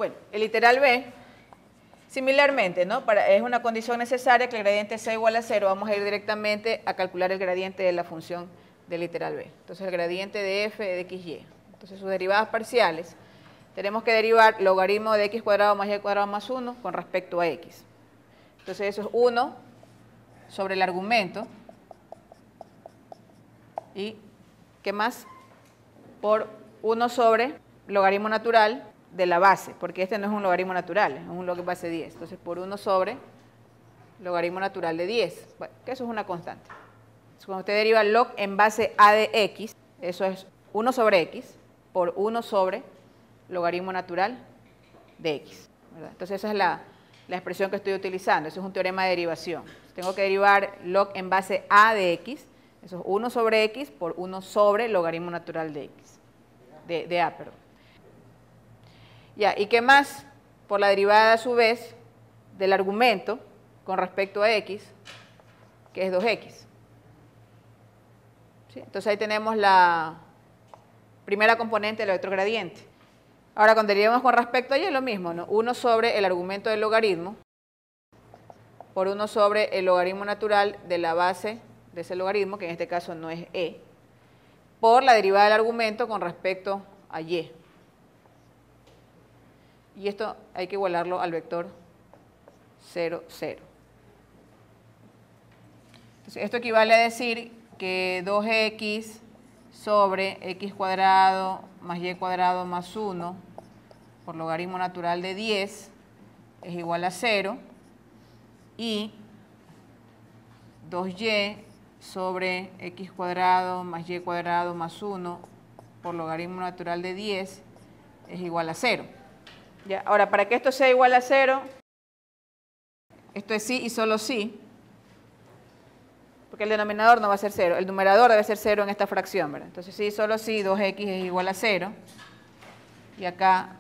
Bueno, el literal B, similarmente, ¿no? Es una condición necesaria que el gradiente sea igual a 0, vamos a ir directamente a calcular el gradiente de la función del literal B. Entonces, el gradiente de f de xy. Entonces, sus derivadas parciales, tenemos que derivar logaritmo de x cuadrado más y cuadrado más 1 con respecto a x. Entonces, eso es 1 sobre el argumento. ¿Y qué más? Por 1 sobre logaritmo natural de la base, porque este no es un logaritmo natural, es un log base 10. Entonces, por 1 sobre logaritmo natural de 10. Bueno, que eso es una constante. Entonces, cuando usted deriva log en base a de x, eso es 1 sobre x por 1 sobre logaritmo natural de x, ¿verdad? Entonces, esa es la expresión que estoy utilizando. Eso es un teorema de derivación. Tengo que derivar log en base a de x. Eso es 1 sobre x por 1 sobre logaritmo natural de x. De a, perdón. Ya, ¿y qué más? Por la derivada a su vez del argumento con respecto a x, que es 2x. ¿Sí? Entonces ahí tenemos la primera componente del otro gradiente. Ahora, cuando derivamos con respecto a y es lo mismo, ¿no? 1 sobre el argumento del logaritmo por 1 sobre el logaritmo natural de la base de ese logaritmo, que en este caso no es e, por la derivada del argumento con respecto a y. Y esto hay que igualarlo al vector 0, 0. Entonces, esto equivale a decir que 2x sobre x cuadrado más y cuadrado más 1 por logaritmo natural de 10 es igual a 0 y 2y sobre x cuadrado más y cuadrado más 1 por logaritmo natural de 10 es igual a 0. ¿Ya? Ahora, para que esto sea igual a 0, esto es sí y solo sí, porque el denominador no va a ser 0, el numerador debe ser 0 en esta fracción, ¿verdad? Entonces sí y solo sí, 2x es igual a 0, y acá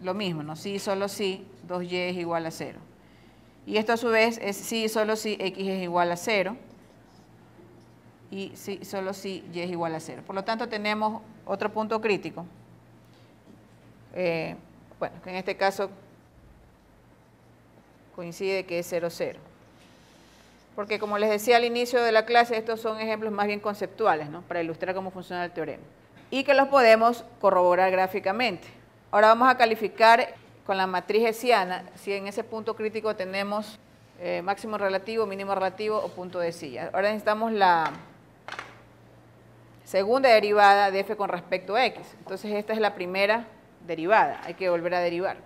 lo mismo, ¿no? Sí y solo sí, 2y es igual a 0. Y esto a su vez es sí y solo sí, x es igual a 0, y sí y solo sí, y es igual a 0. Por lo tanto, tenemos otro punto crítico. Bueno, que en este caso coincide que es 0, 0. Porque como les decía al inicio de la clase, estos son ejemplos más bien conceptuales, ¿no? Para ilustrar cómo funciona el teorema. Y que los podemos corroborar gráficamente. Ahora vamos a calificar con la matriz hessiana si en ese punto crítico tenemos máximo relativo, mínimo relativo o punto de silla. Ahora necesitamos la segunda derivada de f con respecto a x. Entonces esta es la primera derivada, hay que volver a derivar.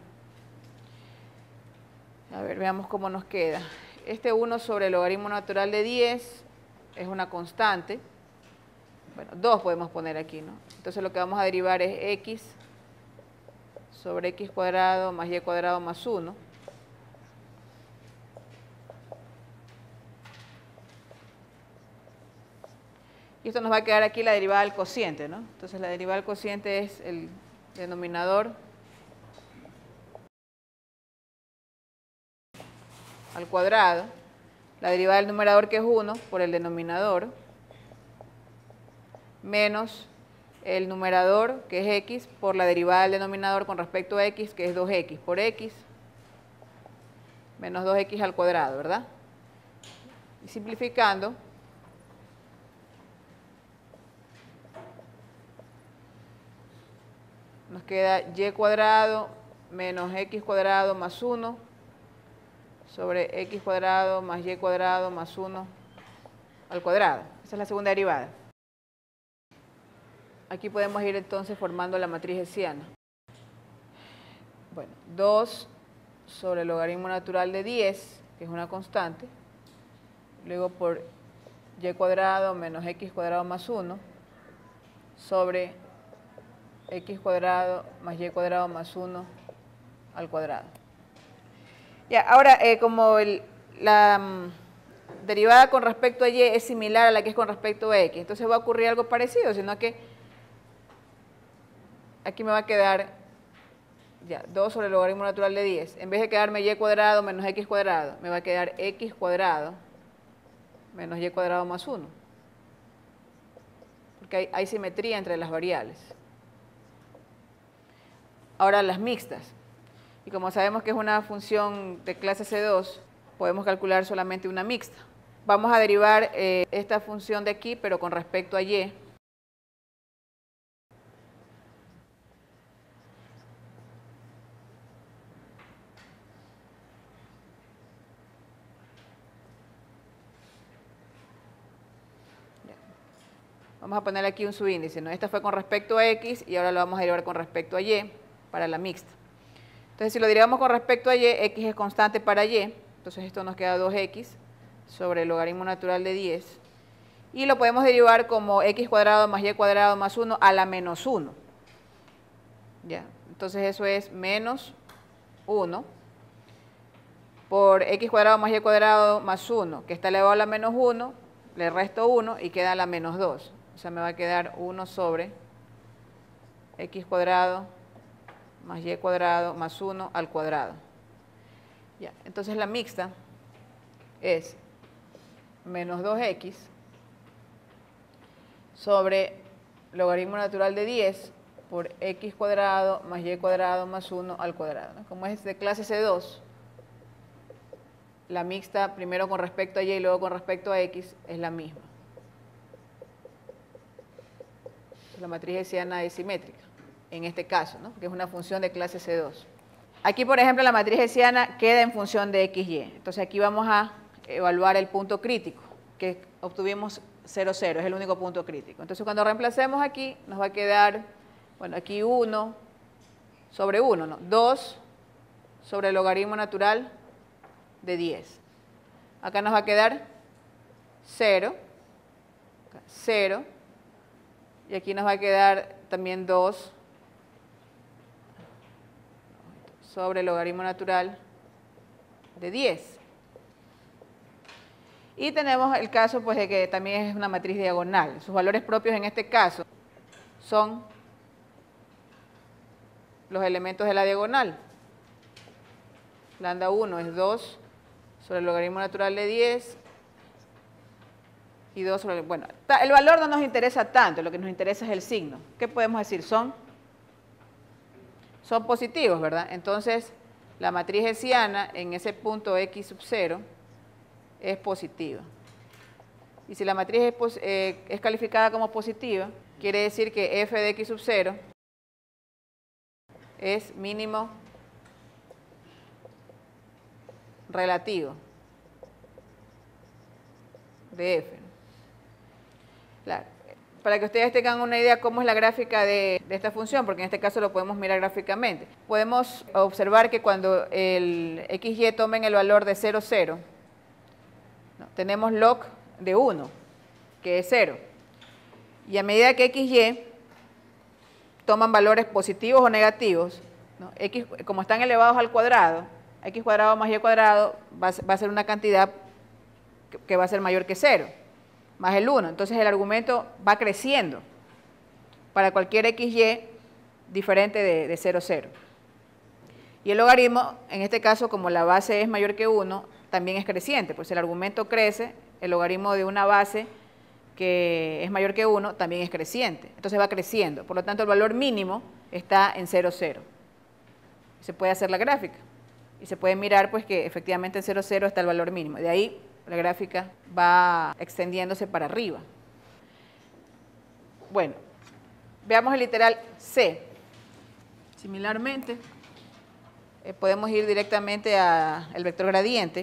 A ver, veamos cómo nos queda. Este 1 sobre el logaritmo natural de 10 es una constante. Bueno, 2 podemos poner aquí, ¿no? Entonces lo que vamos a derivar es x sobre x cuadrado más y cuadrado más 1. Y esto nos va a quedar aquí la derivada del cociente, ¿no? Entonces la derivada del cociente es el denominador al cuadrado, la derivada del numerador que es 1 por el denominador, menos el numerador que es x por la derivada del denominador con respecto a x, que es 2x por x, menos 2x al cuadrado, ¿verdad? Y simplificando, nos queda y cuadrado menos x cuadrado más 1 sobre x cuadrado más y cuadrado más 1 al cuadrado. Esa es la segunda derivada. Aquí podemos ir entonces formando la matriz hessiana. Bueno, 2 sobre el logaritmo natural de 10, que es una constante, luego por y cuadrado menos x cuadrado más 1 sobre x cuadrado más y cuadrado más 1 al cuadrado. Ya, ahora, como la derivada con respecto a y es similar a la que es con respecto a x, entonces va a ocurrir algo parecido, sino que aquí me va a quedar ya 2 sobre el logaritmo natural de 10. En vez de quedarme y cuadrado menos x cuadrado, me va a quedar x cuadrado menos y cuadrado más 1. Porque hay simetría entre las variables. Ahora las mixtas. Y como sabemos que es una función de clase C2, podemos calcular solamente una mixta. Vamos a derivar esta función de aquí, pero con respecto a y. Vamos a poner aquí un subíndice, ¿no? Esta fue con respecto a x y ahora lo vamos a derivar con respecto a y para la mixta. Entonces, si lo derivamos con respecto a y, x es constante para y, entonces esto nos queda 2x sobre el logaritmo natural de 10. Y lo podemos derivar como x cuadrado más y cuadrado más 1 a la menos 1. ¿Ya? Entonces eso es menos 1 por x cuadrado más y cuadrado más 1, que está elevado a la menos 1, le resto 1 y queda la menos 2. O sea, me va a quedar 1 sobre x cuadrado más y cuadrado más 1 al cuadrado. Ya, entonces la mixta es menos 2x sobre logaritmo natural de 10 por x cuadrado más y cuadrado más 1 al cuadrado, ¿no? Como es de clase C2, la mixta primero con respecto a y luego con respecto a x es la misma. La matriz hessiana es simétrica, en este caso, ¿no? Que es una función de clase C2. Aquí, por ejemplo, la matriz hessiana queda en función de XY. Entonces aquí vamos a evaluar el punto crítico, que obtuvimos 0, 0, es el único punto crítico. Entonces cuando reemplacemos aquí, nos va a quedar, bueno, aquí 1 sobre 1, ¿no? 2 sobre el logaritmo natural de 10. Acá nos va a quedar 0, 0, y aquí nos va a quedar también 2 sobre el logaritmo natural de 10. Y tenemos el caso pues de que también es una matriz diagonal. Sus valores propios en este caso son los elementos de la diagonal. Lambda 1 es 2 sobre el logaritmo natural de 10 y 2 sobre... Bueno, el valor no nos interesa tanto, lo que nos interesa es el signo. ¿Qué podemos decir? Son positivos, ¿verdad? Entonces, la matriz hessiana en ese punto x sub 0 es positiva. Y si la matriz es calificada como positiva, quiere decir que f de x sub 0 es mínimo relativo de f. Claro. Para que ustedes tengan una idea cómo es la gráfica de esta función, porque en este caso lo podemos mirar gráficamente. Podemos observar que cuando el xy tomen el valor de 0, 0, ¿no? Tenemos log de 1, que es 0. Y a medida que xy toman valores positivos o negativos, ¿no? X, como están elevados al cuadrado, x cuadrado más y cuadrado va a ser una cantidad que va a ser mayor que 0. Más el 1, entonces el argumento va creciendo para cualquier xy diferente de 0, 0. Y el logaritmo, en este caso, como la base es mayor que 1, también es creciente, pues el argumento crece, el logaritmo de una base que es mayor que 1 también es creciente, entonces va creciendo, por lo tanto el valor mínimo está en 0, 0. Se puede hacer la gráfica y se puede mirar pues que efectivamente en 0, 0 está el valor mínimo, de ahí la gráfica va extendiéndose para arriba. Bueno, veamos el literal C. Similarmente, podemos ir directamente al vector gradiente.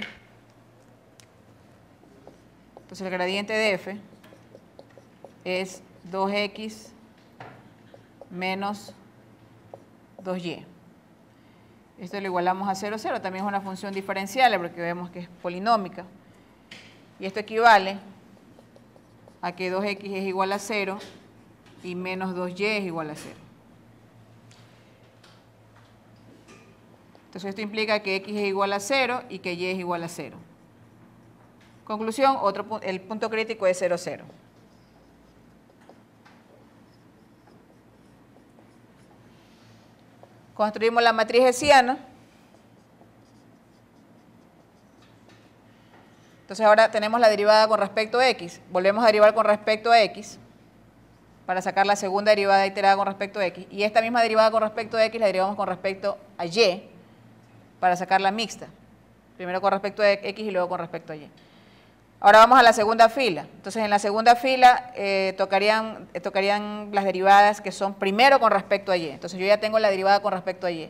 Entonces el gradiente de f es 2x menos 2y. Esto lo igualamos a 0, 0. También es una función diferencial porque vemos que es polinómica. Y esto equivale a que 2x es igual a 0 y menos 2y es igual a 0. Entonces esto implica que x es igual a 0 y que y es igual a 0. Conclusión, el punto crítico es 0, 0. Construimos la matriz hessiana. Entonces ahora tenemos la derivada con respecto a x. Volvemos a derivar con respecto a x para sacar la segunda derivada iterada con respecto a x. Y esta misma derivada con respecto a x la derivamos con respecto a y para sacar la mixta. Primero con respecto a X y luego con respecto a Y. Ahora vamos a la segunda fila. Entonces en la segunda fila tocarían las derivadas que son primero con respecto a Y. Entonces yo ya tengo la derivada con respecto a Y.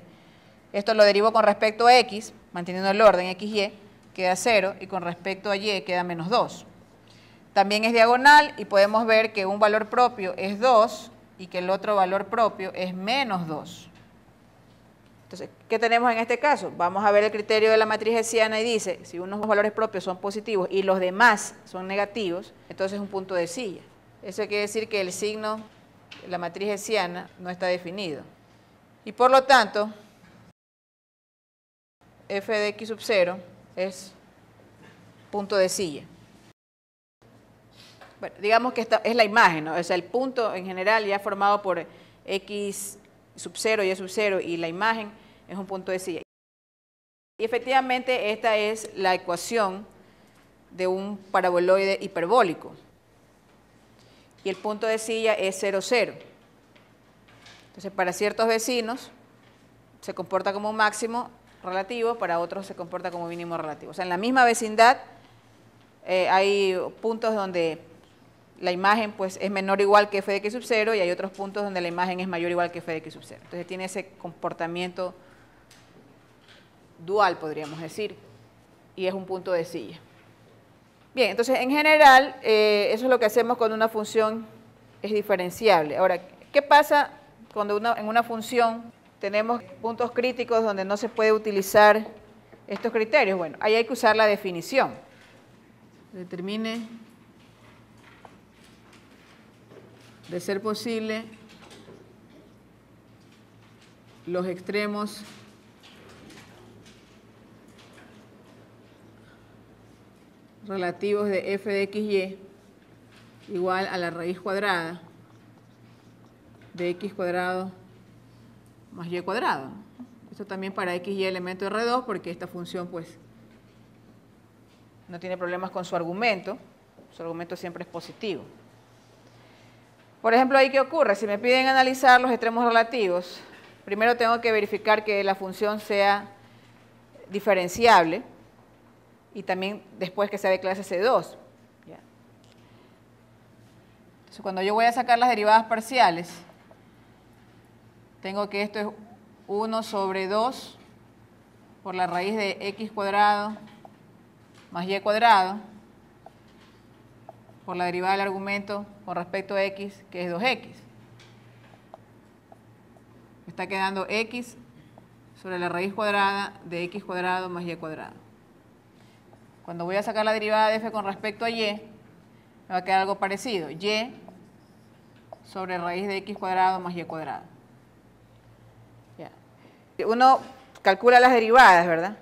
Esto lo derivo con respecto a X, manteniendo el orden X, Y, queda 0, y con respecto a Y queda menos 2. También es diagonal y podemos ver que un valor propio es 2 y que el otro valor propio es menos 2. Entonces, ¿qué tenemos en este caso? Vamos a ver el criterio de la matriz hessiana y dice, si unos valores propios son positivos y los demás son negativos, entonces es un punto de silla. Eso quiere decir que el signo de la matriz hessiana no está definido. Y por lo tanto, f de x sub 0 es punto de silla. Bueno, digamos que esta es la imagen, ¿no? O sea, el punto en general ya formado por x sub 0 y y sub 0 y la imagen es un punto de silla. Y efectivamente esta es la ecuación de un paraboloide hiperbólico. Y el punto de silla es 0, 0. Entonces para ciertos vecinos se comporta como un máximo relativo, para otros se comporta como mínimo relativo. O sea, en la misma vecindad hay puntos donde la imagen pues, es menor o igual que f de x sub 0 y hay otros puntos donde la imagen es mayor o igual que f de x sub 0. Entonces tiene ese comportamiento dual, podríamos decir, y es un punto de silla. Bien, entonces en general eso es lo que hacemos cuando una función es diferenciable. Ahora, ¿qué pasa cuando en una función tenemos puntos críticos donde no se puede utilizar estos criterios? Bueno, ahí hay que usar la definición. Determine, de ser posible, los extremos relativos de f de xy igual a la raíz cuadrada de x cuadrado más y cuadrado. Esto también para x y elemento R2 porque esta función pues no tiene problemas con su argumento siempre es positivo. Por ejemplo, ¿ahí qué ocurre? Si me piden analizar los extremos relativos, primero tengo que verificar que la función sea diferenciable y también después que sea de clase C2. ¿Ya? Entonces, cuando yo voy a sacar las derivadas parciales, tengo que esto es 1 sobre 2 por la raíz de x cuadrado más y cuadrado por la derivada del argumento con respecto a x, que es 2x. Me está quedando x sobre la raíz cuadrada de x cuadrado más y cuadrado. Cuando voy a sacar la derivada de f con respecto a y, me va a quedar algo parecido. Y sobre raíz de x cuadrado más y cuadrado. Ya. Uno calcula las derivadas, ¿verdad?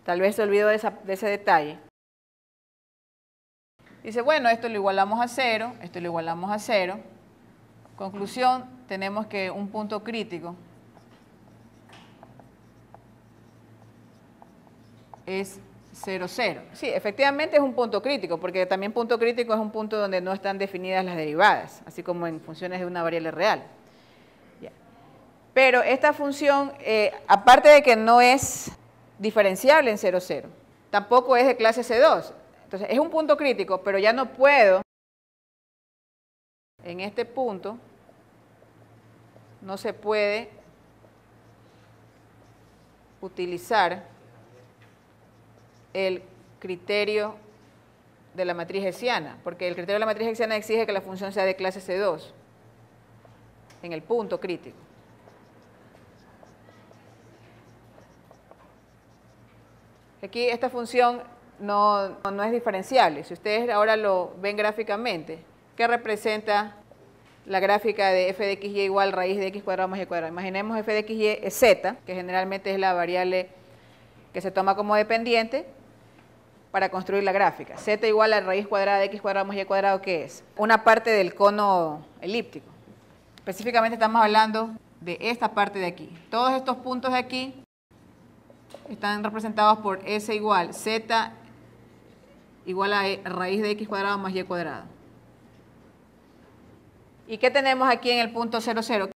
Tal vez se olvidó de ese detalle. Dice, bueno, esto lo igualamos a 0, esto lo igualamos a 0. Conclusión, tenemos que un punto crítico es 0, 0. Sí, efectivamente es un punto crítico, porque también punto crítico es un punto donde no están definidas las derivadas, así como en funciones de una variable real. Ya. Pero esta función, aparte de que no es diferenciable en 0, 0, tampoco es de clase C2. Entonces, es un punto crítico, pero ya no puedo, en este punto, no se puede utilizar el criterio de la matriz hessiana, porque el criterio de la matriz hessiana exige que la función sea de clase C2, en el punto crítico. Aquí esta función no es diferenciable. Si ustedes ahora lo ven gráficamente, ¿qué representa la gráfica de f de xy igual raíz de x cuadrado más y cuadrado? Imaginemos f de xy es z, que generalmente es la variable que se toma como dependiente para construir la gráfica. Z igual a raíz cuadrada de x cuadrado más y cuadrado, ¿qué es? Una parte del cono elíptico. Específicamente estamos hablando de esta parte de aquí. Todos estos puntos de aquí están representados por S igual Z igual a raíz de x cuadrado más y cuadrado. ¿Y qué tenemos aquí en el punto 0, 0?